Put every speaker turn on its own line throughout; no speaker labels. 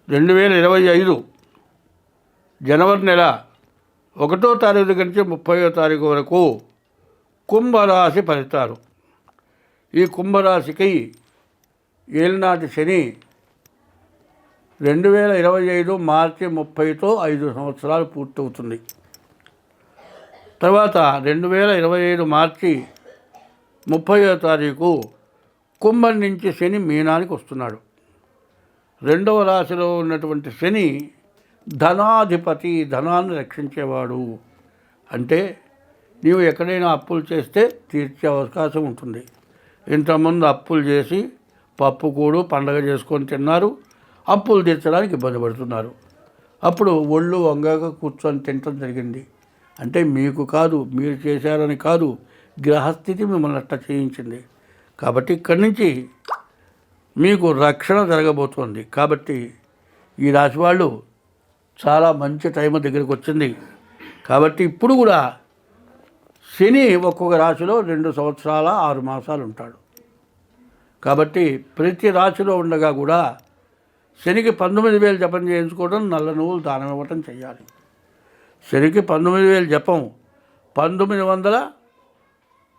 2025 జనవరి నెల 1వ తారీఖు దగ్గర నుంచి 30వ తారీఖు వరకు కుంభరాశి ఫలితాలు. ఈ కుంభరాశికి ఏలినాటి శని 2025 మార్చి 30తో 5 సంవత్సరాలు పూర్తవుతుంది. తర్వాత 2025 మార్చి 30వ తారీఖు కుంభం నుంచి శని మీనానికి వస్తున్నాడు. 2వ రాశిలో ఉన్నటువంటి శని ధనాధిపతి, ధనాన్ని రక్షించేవాడు. అంటే నీవు ఎక్కడైనా అప్పులు చేస్తే తీర్చే అవకాశం ఉంటుంది. ఇంతకుముందు అప్పులు చేసి పప్పు కూడు పండగ చేసుకొని తిన్నారు, అప్పులు తీర్చడానికి ఇబ్బంది పడుతున్నారు. అప్పుడు ఒళ్ళు వంగక కూర్చొని తినటం జరిగింది. అంటే మీకు కాదు, మీరు చేశారని కాదు, గ్రహస్థితి మిమ్మల్ని అట్లా చేయించింది. కాబట్టి ఇక్కడి నుంచి మీకు రక్షణ జరగబోతోంది. కాబట్టి ఈ రాశి వాళ్ళు చాలా మంచి టైం దగ్గరికి వచ్చింది. కాబట్టి ఇప్పుడు కూడా శని ఒక్కొక్క రాశిలో 2 సంవత్సరాల 6 మాసాలు ఉంటాడు. కాబట్టి ప్రతి రాశిలో ఉండగా కూడా శనికి 19,000 జపం చేయించుకోవడం, నల్ల నువ్వులు దానం ఇవ్వటం చేయాలి. శనికి 19,000 జపం, 1900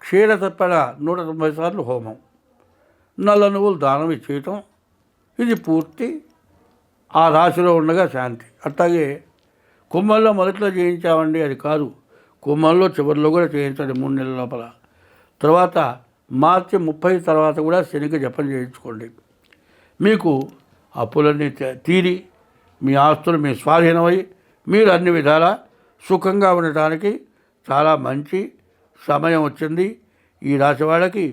క్షీరతర్పణ 190 సార్లు హోమం, నల్ల నువ్వులు దానం ఇచ్చేయటం, ఇది పూర్తి ఆ రాశిలో ఉండగా శాంతి. అట్లాగే కుంభంలో మొదట్లో చేయించామండి అది కాదు, కుంభంలో చివరిలో కూడా చేయించండి 3 నెలల లోపల. తర్వాత మార్చి 30 తర్వాత కూడా శనికి జపం చేయించుకోండి. మీకు అప్పులన్నీ తీరి మీ ఆస్తులు మీ స్వాధీనమై మీరు అన్ని విధాలా సుఖంగా ఉండటానికి చాలా మంచి సమయం వచ్చింది. ఈ రాశి వాళ్ళకి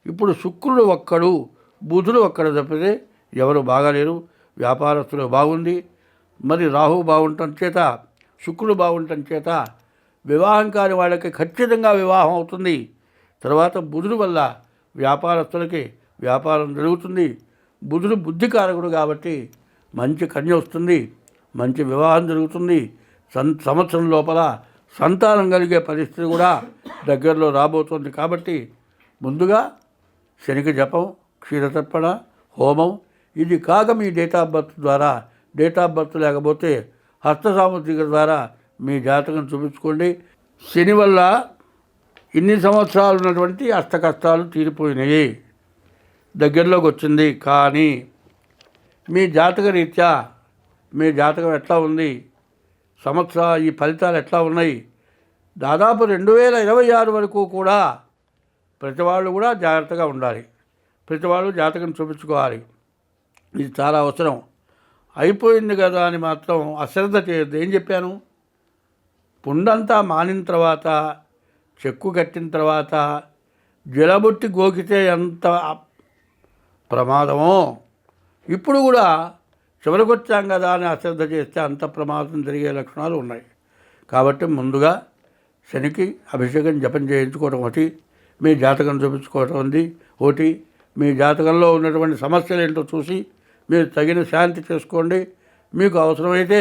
ఇప్పుడు శుక్రుడు ఒక్కడు, బుధుడు ఒక్కడు తప్పితే ఎవరు బాగాలేరు. వ్యాపారస్తులు బాగుంది. మరి రాహు బాగుండటం చేత, శుక్రుడు బాగుండటం చేత వివాహం కాని వాళ్ళకి ఖచ్చితంగా వివాహం అవుతుంది. తర్వాత బుధుడు వల్ల వ్యాపారస్తులకి వ్యాపారం జరుగుతుంది. బుధుడు బుద్ధికారకుడు కాబట్టి మంచి కన్య వస్తుంది, మంచి వివాహం జరుగుతుంది. సంవత్సరం లోపల సంతానం కలిగే పరిస్థితి కూడా దగ్గరలో రాబోతుంది. కాబట్టి ముందుగా శనికి జపం, క్షీరతర్పణ, హోమం, ఇది కాక మీ డేట్ ఆఫ్ బర్త్ ద్వారా, డేట్ ఆఫ్ బర్త్ లేకపోతే హస్త సాముద్రిక ద్వారా మీ జాతకం చూపించుకోండి. శని వల్ల ఇన్ని సంవత్సరాలు ఉన్నటువంటి అష్ట కష్టాలు తీరిపోయినాయి, దగ్గరలోకి వచ్చింది. కానీ మీ జాతక రీత్యా మీ జాతకం ఎట్లా ఉంది, ఈ ఫలితాలు ఎట్లా ఉన్నాయి, దాదాపు 2026 వరకు కూడా ప్రతి వాళ్ళు కూడా జాగ్రత్తగా ఉండాలి. ప్రతి వాళ్ళు జాతకం చూపించుకోవాలి. ఇది చాలా అవసరం. అయిపోయింది కదా అని మాత్రం అశ్రద్ధ చేయొద్దు. ఏం చెప్పాను? పుండంతా మానిన తర్వాత, చెక్కు కట్టిన తర్వాత జలబుట్టి గోకితే ఎంత ప్రమాదమో, ఇప్పుడు కూడా చివరికొచ్చాం కదా అని అశ్రద్ధ చేస్తే అంత ప్రమాదం జరిగే లక్షణాలు ఉన్నాయి. కాబట్టి ముందుగా శనికి అభిషేకం జపం చేయించుకోవడం ఒకటి, మీ జాతకం చూపించుకోవటం ఉంది ఒకటి. మీ జాతకంలో ఉన్నటువంటి సమస్యలు ఏంటో చూసి మీరు తగిన శాంతి చేసుకోండి. మీకు అవసరమైతే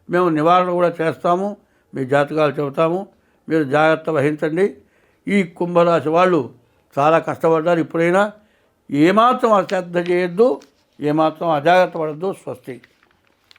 మేము నివారణ కూడా చేస్తాము, మీ జాతకాలు చెబుతాము, మీరు జాగ్రత్త వహించండి. ఈ కుంభరాశి వాళ్ళు చాలా కష్టపడ్డారు. ఇప్పుడైనా ఏమాత్రం అశ్రద్ధ చేయొద్దు, ఏమాత్రం అజాగ్రత్త పడద్దు. స్వస్తి.